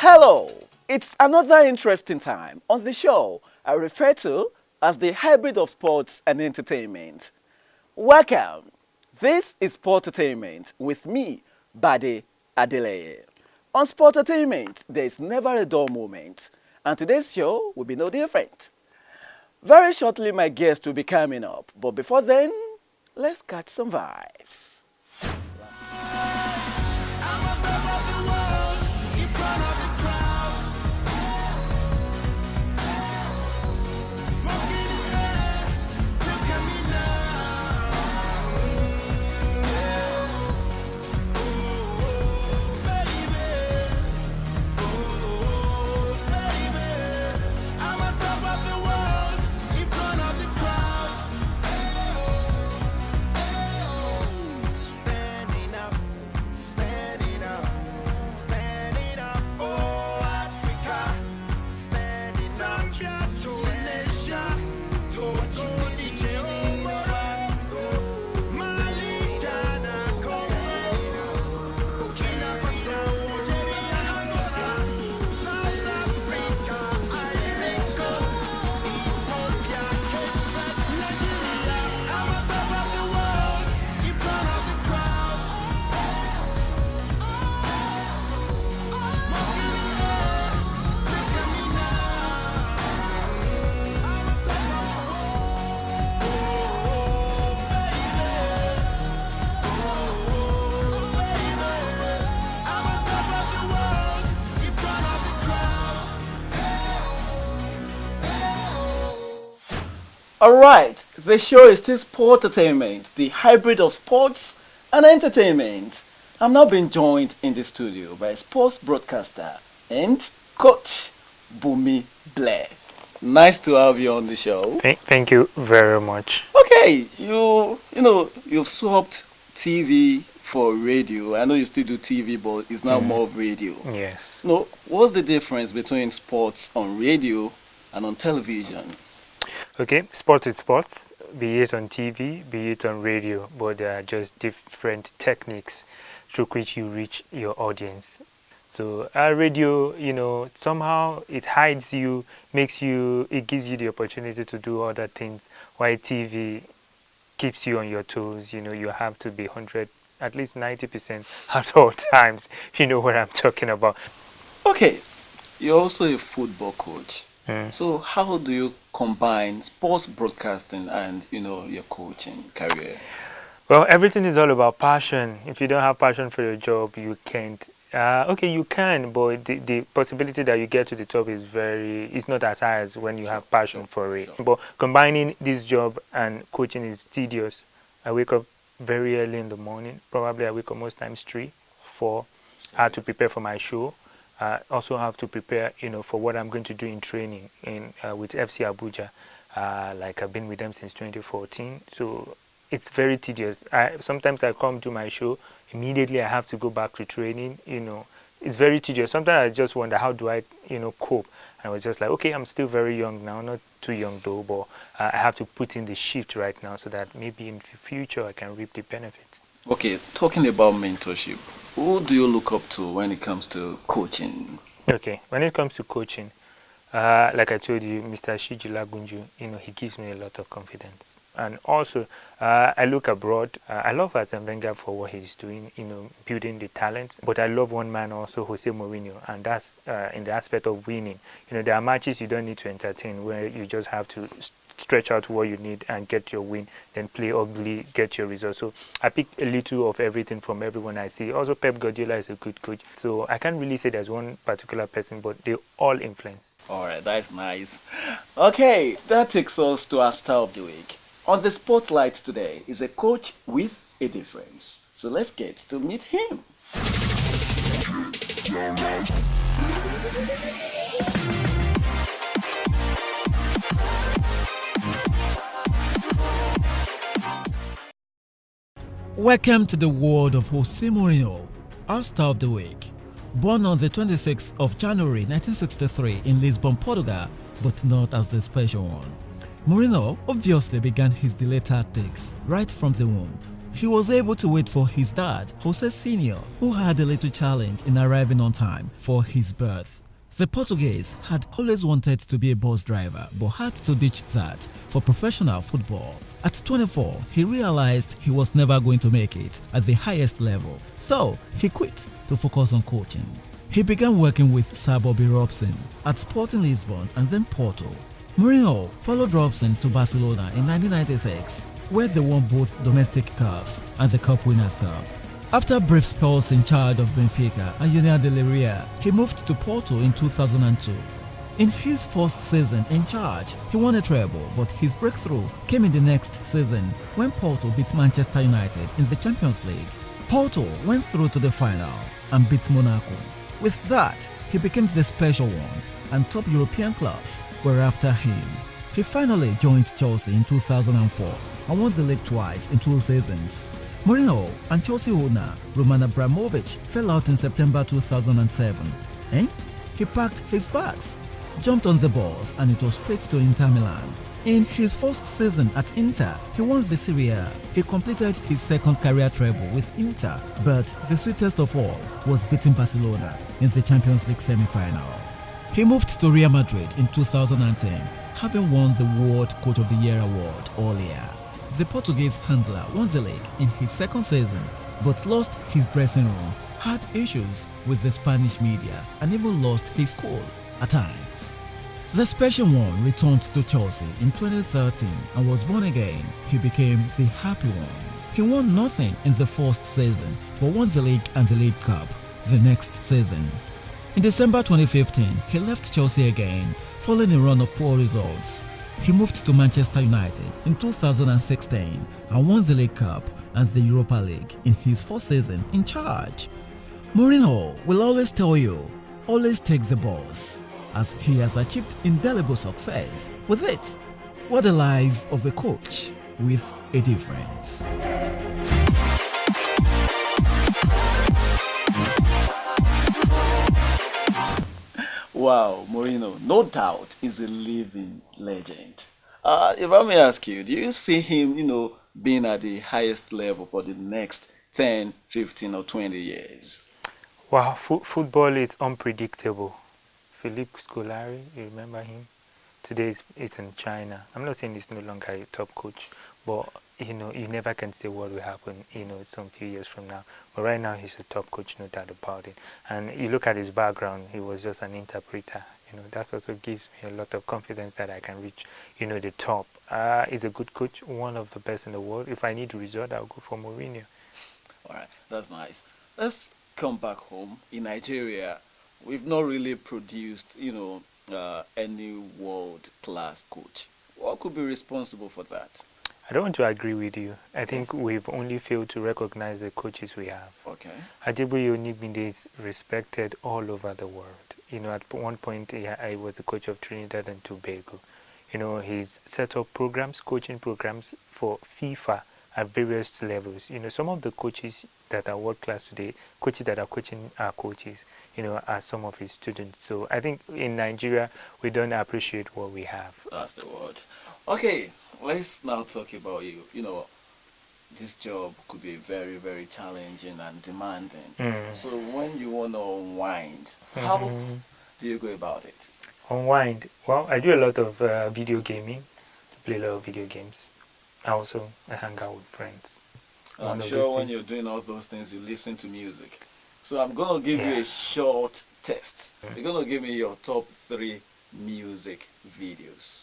Hello! It's another interesting time on the show I refer to as the hybrid of sports and entertainment. Welcome! This is Sportertainment with me, Bade Adeleye. On Sportertainment, there is never a dull moment, and today's show will be no different. Very shortly, my guest will be coming up, but before then, let's catch some vibes. Alright, the show is still Sportertainment, the hybrid of sports and entertainment. I'm now being joined in the studio by Sports Broadcaster and Coach Bunmi Blair. Nice to have you on the show. Thank you very much. Okay, you've swapped TV for radio. I know you still do TV, but it's now more of radio. Yes. What's the difference between sports on radio and on television? Okay, sport is sports, be it on TV, be it on radio, but there are just different techniques through which you reach your audience. So radio, somehow it hides you, it gives you the opportunity to do other things, while TV keeps you on your toes. You have to be 100, at least 90% at all times. You know what I'm talking about. Okay, you're also a football coach. So how do you combine sports broadcasting and your coaching career? Well, everything is all about passion. If you don't have passion for your job, you can't. Okay, you can, but the possibility that you get to the top is not as high as when you have passion for it. But combining this job and coaching is tedious. I wake up very early in the morning. Probably I wake up most times 3, 4. I have to prepare for my show. I also have to prepare, for what I'm going to do in training with FC Abuja. Like I've been with them since 2014, so it's very tedious. Sometimes I come to my show, immediately I have to go back to training. It's very tedious. Sometimes I just wonder, how do I, cope? And I was just like, okay, I'm still very young now, not too young though, but I have to put in the shift right now so that maybe in the future I can reap the benefits. Okay, talking about mentorship, who do you look up to when it comes to coaching? Okay, when it comes to coaching, like I told you, Mr. Shijila Gunju, he gives me a lot of confidence. And also, I look abroad. I love Arsene Wenger for what he's doing, building the talent. But I love one man also, Jose Mourinho, and that's in the aspect of winning. There are matches you don't need to entertain, where you just have to stretch out what you need and get your win, then play ugly, get your results. So I pick a little of everything from everyone I see. Also, Pep Guardiola is a good coach. So I can't really say there's one particular person, but they all influence. All right, that's nice. Okay, that takes us to our star of the week. On the spotlight today is a coach with a difference. So let's get to meet him. Welcome to the world of Jose Mourinho, our star of the week. Born on the 26th of January 1963 in Lisbon, Portugal, but not as the special one. Mourinho obviously began his delay tactics right from the womb. he was able to wait for his dad, Jose Sr., who had a little challenge in arriving on time for his birth. The Portuguese had always wanted to be a bus driver but had to ditch that for professional football. At 24, he realized he was never going to make it at the highest level, so he quit to focus on coaching. He began working with Sir Bobby Robson at Sporting Lisbon and then Porto. Mourinho followed Robson to Barcelona in 1996, where they won both domestic cups and the Cup Winners' Cup. After brief spells in charge of Benfica and União de Leiria, he moved to Porto in 2002. In his first season in charge, he won a treble, but his breakthrough came in the next season when Porto beat Manchester United in the Champions League. Porto went through to the final and beat Monaco. With that, he became the special one, and top European clubs were after him. He finally joined Chelsea in 2004 and won the league twice in 2 seasons. Mourinho and Chelsea owner Roman Abramovich fell out in September 2007, and he packed his bags, jumped on the bus, and it was straight to Inter Milan. In his first season at Inter, he won the Serie A. He completed his second career treble with Inter, but the sweetest of all was beating Barcelona in the Champions League semi-final. He moved to Real Madrid in 2010, having won the World Coach of the Year award earlier. The Portuguese handler won the league in his second season, but lost his dressing room, had issues with the Spanish media, and even lost his cool at times. The special one returned to Chelsea in 2013 and was born again. He became the happy one. He won nothing in the first season, but won the league and the League Cup the next season. In December 2015, he left Chelsea again, following a run of poor results. He moved to Manchester United in 2016 and won the League Cup and the Europa League in his first season in charge. Mourinho will always tell you, always take the bus, as he has achieved indelible success with it. What a life of a coach with a difference. Wow, Mourinho, no doubt, is a living legend. If I may ask you, do you see him, being at the highest level for the next 10, 15, or 20 years? Wow, football is unpredictable. Philippe Scolari, you remember him? Today it's in China. I'm not saying he's no longer a top coach, but you never can say what will happen, some few years from now. But right now he's a top coach, no doubt about it. And you look at his background, he was just an interpreter. That also gives me a lot of confidence that I can reach, the top. He's a good coach, one of the best in the world. If I need a result, I'll go for Mourinho. All right, that's nice. Let's come back home. In Nigeria, we've not really produced, any world-class coach. What could be responsible for that? I don't want to agree with you. I think we've only failed to recognize the coaches we have. Okay. Ajiboye Onigbinde is respected all over the world. At one point, he was the coach of Trinidad and Tobago. He's set up coaching programs for FIFA at various levels. Some of the coaches that are world class today, coaches that are coaching our coaches, are some of his students. So I think in Nigeria, we don't appreciate what we have. That's the word. Okay, let's now talk about you. This job could be very, very challenging and demanding. So when you want to unwind, how do you go about it? Unwind? Well, I do a lot of video gaming, play a lot of video games. Also, I hang out with friends. I'm sure when you're doing all those things, you listen to music. So I'm going to give you a short test. You're going to give me your top 3 music videos.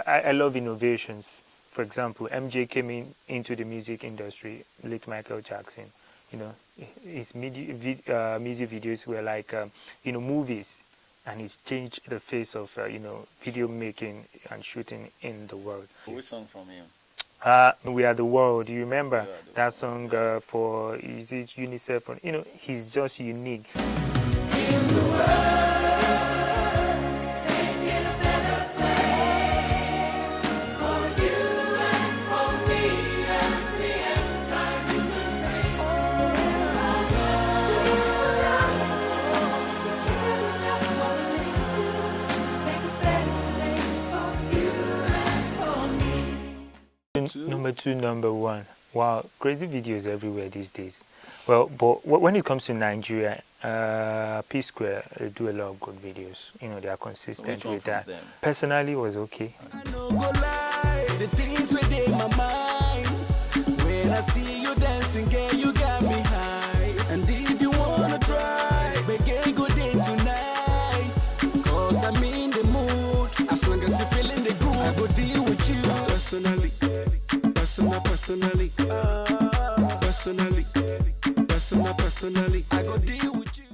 I love innovations. For example, MJ came into the music industry, late Michael Jackson. His music videos were like, movies. And it's changed the face of, video making and shooting in the world. Which song from him? We Are the World. Do you remember that song for, is it UNICEF? He's just unique. In the world. to number one. Wow, crazy videos everywhere these days. Well, but when it comes to Nigeria, P Square do a lot of good videos. You know, they are consistent with that. Them? Personally, it was okay. I no go lie, the things within my mind. When I see you dancing, girl, you got me high. And if you wanna try, make a good day tonight. Cause I'm in the mood. As long as you're feeling the groove, I will deal with you. Personally, I go deal with you.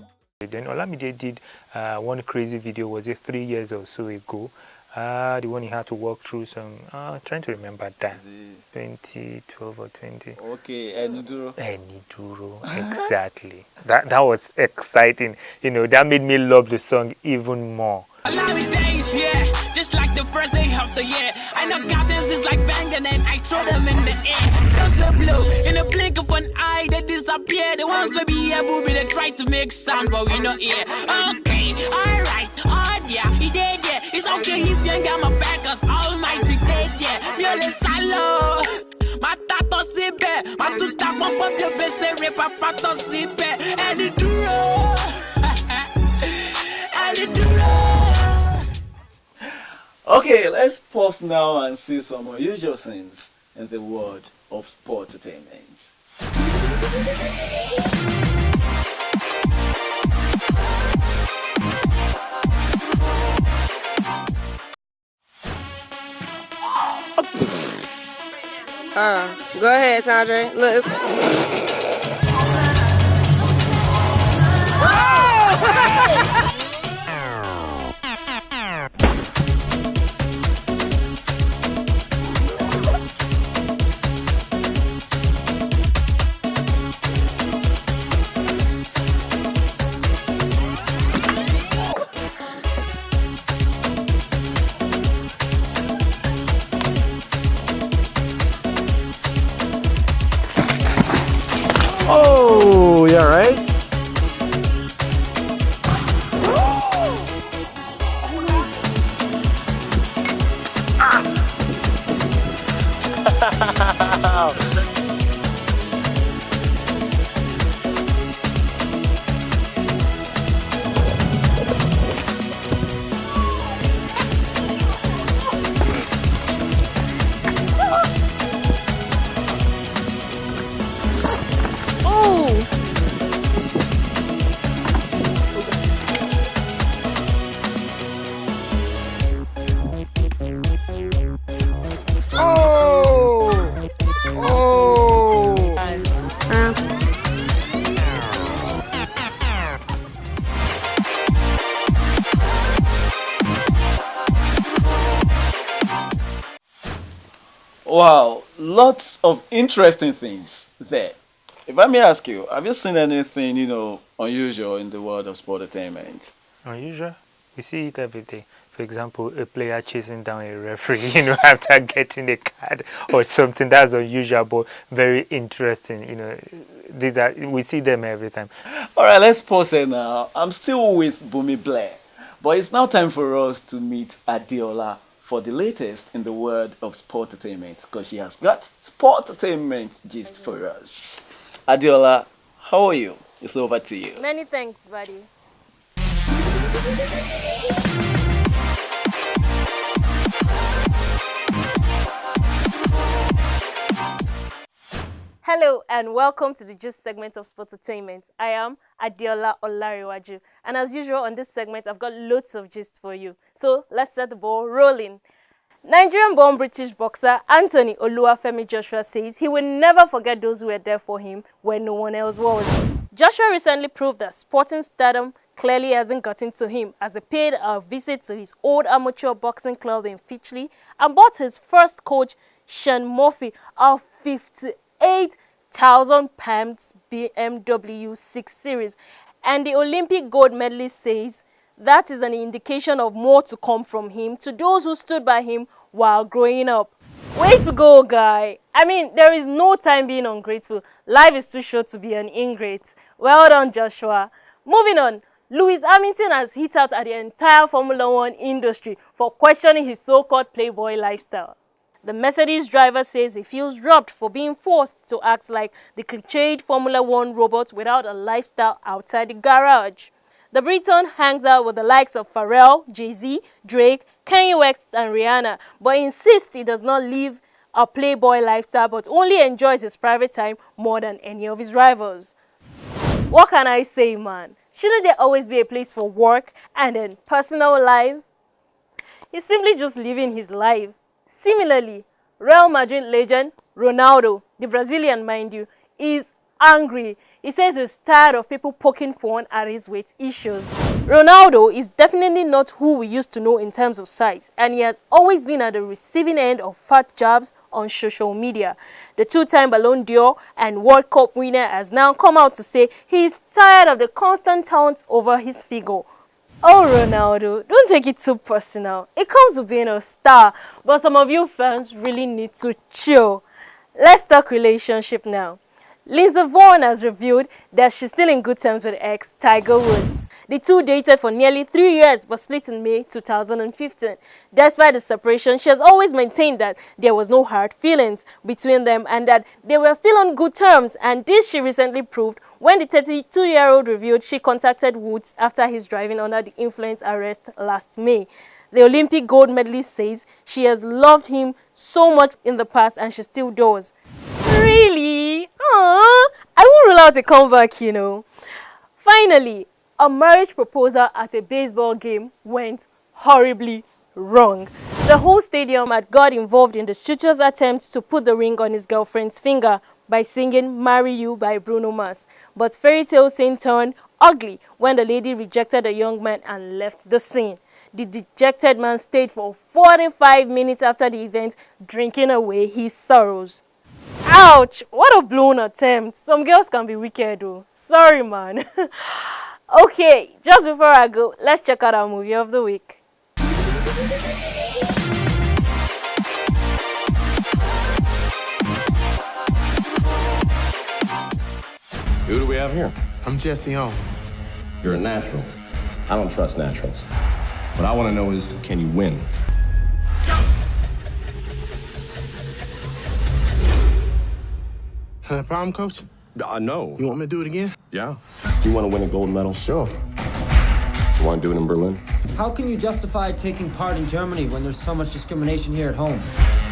Then Olamide did one crazy video, was it 3 years or so ago? The one he had to walk through some, trying to remember that, 2012 or 20. Okay, Eniduro. Eniduro, exactly. That was exciting. You know, that made me love the song even more. A lot of days, yeah, just like the first day of the year. I know goddamn is like banging and I throw them in the air. Those were blue, in a blink of an eye, they disappear. The ones will be able to try to make sound, but we not here. Okay, alright, yeah, he did, yeah. It's okay if you ain't got my back, cause Almighty did, yeah. Viole salo, my tato sipe, my tuta pump up your best, repa pato sipe, and it duro, and it duro. Okay, let's pause now and see some unusual things in the world of sportertainment. Go ahead, Tandre. Look. Oh, yeah, right? Wow, lots of interesting things there. If I may ask you, have you seen anything, unusual in the world of sportertainment? Unusual? We see it every day. For example, a player chasing down a referee, after getting a card or something. That's unusual, but very interesting. We see them every time. All right, let's pause it now. I'm still with Bunmi Blair, but it's now time for us to meet Adeola for the latest in the world of sportertainment, because she has got sportertainment gist for us. Adeola, how are you? It's over to you. Many thanks, buddy. Hello and welcome to the Gist segment of Sportertainment. I am Adeola Olariwaju, and as usual on this segment, I've got loads of gist for you. So let's set the ball rolling. Nigerian-born British boxer Anthony Oluwafemi Joshua says he will never forget those who were there for him when no one else was. Joshua recently proved that sporting stardom clearly hasn't gotten to him as he paid a visit to his old amateur boxing club in Finchley and bought his first coach, Sean Murphy, a 58,000 pounds BMW 6 Series. And the Olympic gold medalist says that is an indication of more to come from him to those who stood by him while growing up. Way to go, guy. I mean, there is no time being ungrateful. Life is too short to be an ingrate. Well done, Joshua. Moving on, Lewis Hamilton has hit out at the entire Formula One industry for questioning his so-called playboy lifestyle. The Mercedes driver says he feels robbed for being forced to act like the cliched Formula One robot without a lifestyle outside the garage. The Briton hangs out with the likes of Pharrell, Jay-Z, Drake, Kanye West and Rihanna, but insists he does not live a playboy lifestyle but only enjoys his private time more than any of his rivals. What can I say, man? Shouldn't there always be a place for work and then personal life? He's simply just living his life. Similarly, Real Madrid legend Ronaldo, the Brazilian mind you, is angry. He says he's tired of people poking fun at his weight issues. Ronaldo is definitely not who we used to know in terms of size, and he has always been at the receiving end of fat jabs on social media. The two-time Ballon d'Or and World Cup winner has now come out to say he is tired of the constant taunts over his figure. Oh, Ronaldo, don't take it too personal. It comes with being a star, but some of you fans really need to chill. Let's talk relationship now. Lindsey Vonn has revealed that she's still in good terms with ex Tiger Woods. The two dated for nearly 3 years but split in May 2015. Despite the separation, she has always maintained that there was no hard feelings between them and that they were still on good terms, and this she recently proved when the 32-year-old revealed she contacted Woods after his driving under the influence arrest last May. The Olympic gold medalist says she has loved him so much in the past and she still does. Really? Aww, I won't rule out a comeback, you know. Finally, a marriage proposal at a baseball game went horribly wrong. The whole stadium had got involved in the shooter's attempt to put the ring on his girlfriend's finger by singing Marry You by Bruno Mars. But fairy tale scene turned ugly when the lady rejected the young man and left the scene. The dejected man stayed for 45 minutes after the event, drinking away his sorrows. Ouch! What a blown attempt. Some girls can be wicked though. Sorry, man. Okay, just before I go, let's check out our movie of the week. Who do we have here? I'm Jesse Owens. You're a natural. I don't trust naturals. What I want to know is, can you win? Problem, Coach? No. You want me to do it again? Yeah. You want to win a gold medal? Sure. You want to do it in Berlin? How can you justify taking part in Germany when there's so much discrimination here at home?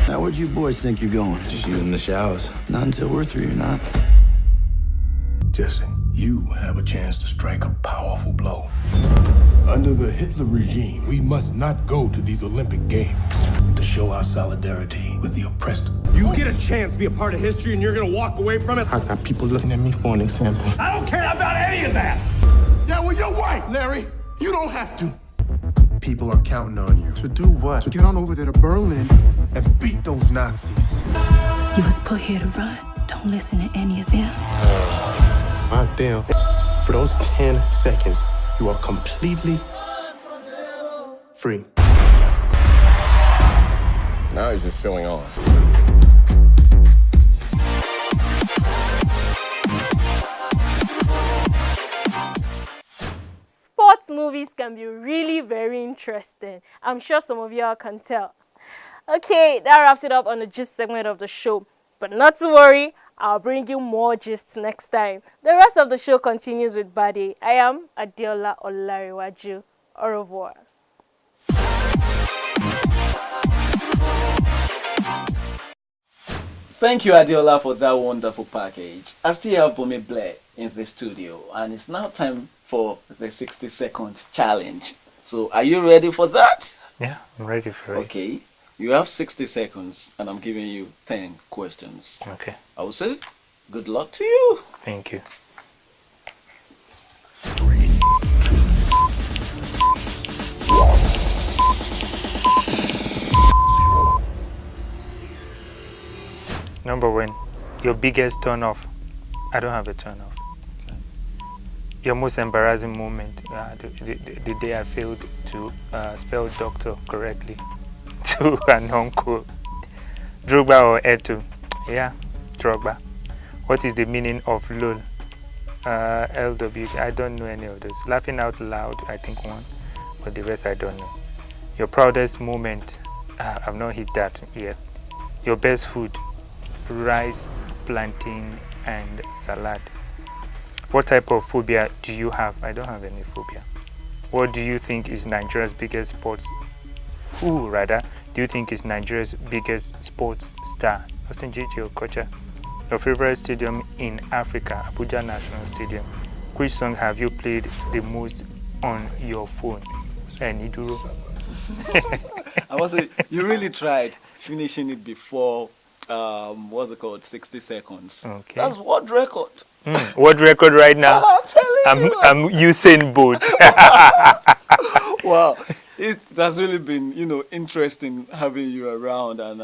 Now, where'd you boys think you're going? Just using the showers. Not until we're through, you're not. Jesse, you have a chance to strike a powerful blow. Under the Hitler regime, we must not go to these Olympic Games to show our solidarity with the oppressed. You get a chance to be a part of history and you're going to walk away from it? I got people looking at me for an example. I don't care about any of that! Yeah, well, you're right, Larry. You don't have to. People are counting on you. To do what? To get on over there to Berlin and beat those Nazis. You was put here to run. Don't listen to any of them. My damn. For those 10 seconds, you are completely free. Now he's just showing off. Sports movies can be really very interesting. I'm sure some of y'all can tell. Okay, that wraps it up on the gist segment of the show. But not to worry, I'll bring you more gists next time. The rest of the show continues with Bade. I am Adeola Olariwaju. Au revoir. Thank you, Adeola, for that wonderful package. I still have Bunmi Blair in the studio, and it's now time for the 60 seconds challenge. So, are you ready for that? Yeah, I'm ready for it. Okay. You have 60 seconds, and I'm giving you 10 questions. Okay. I will say, good luck to you. Thank you. 3, 2, 1, 0. Number one, your biggest turn off. I don't have a turn off. Your most embarrassing moment, the day I failed to spell doctor correctly to an uncle. Drogba or Eto? Yeah, Drogba. What is the meaning of LOL? LW, I don't know any of those. Laughing out loud, I think one, but the rest I don't know. Your proudest moment, I've not hit that yet. Your best food: rice, plantain, and salad. What type of phobia do you have? I don't have any phobia. What do you think is Nigeria's biggest sports? Who rather do you think is Nigeria's biggest sports star? Austin JJ Okocha. Your favorite stadium in Africa? Abuja National Stadium. Which song have you played the most on your phone? Niduro. I was say, you really tried finishing it before what's it called, 60 seconds. Okay. That's world record. World record right now. I'm telling you. I'm Usain Bolt. Wow, that's really been, interesting having you around, and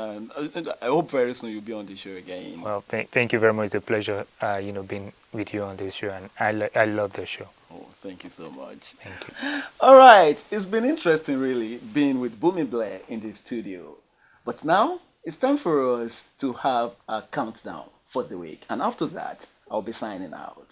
I hope very soon you'll be on the show again. Well, thank you very much. It's a pleasure, being with you on this show, and I love the show. Oh, thank you so much. Thank you. All right, it's been interesting, really, being with Bunmi Blair in the studio. But now it's time for us to have a countdown for the week, and after that, I'll be signing out.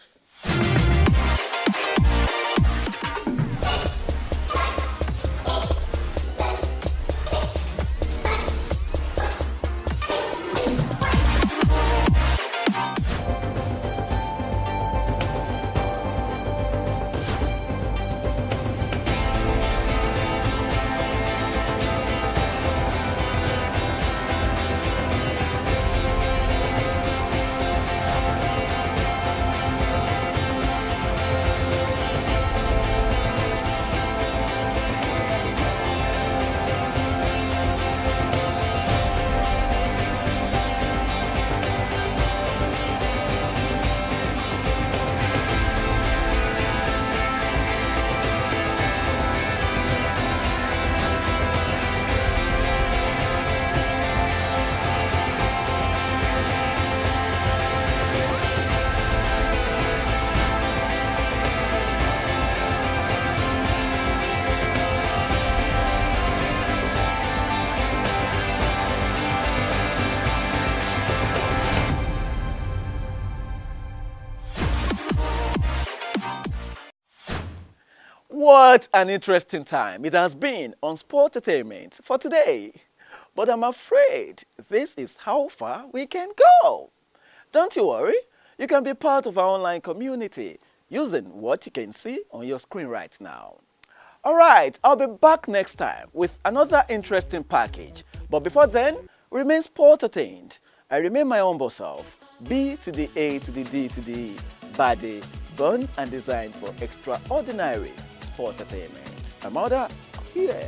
What an interesting time it has been on Sportertainment for today. But I'm afraid this is how far we can go. Don't you worry, you can be part of our online community using what you can see on your screen right now. Alright, I'll be back next time with another interesting package. But before then, remain sport-attained. I remain my humble self, B to the A to the D to the E, Bade, born and designed for extraordinary sportertainment. I'm out here.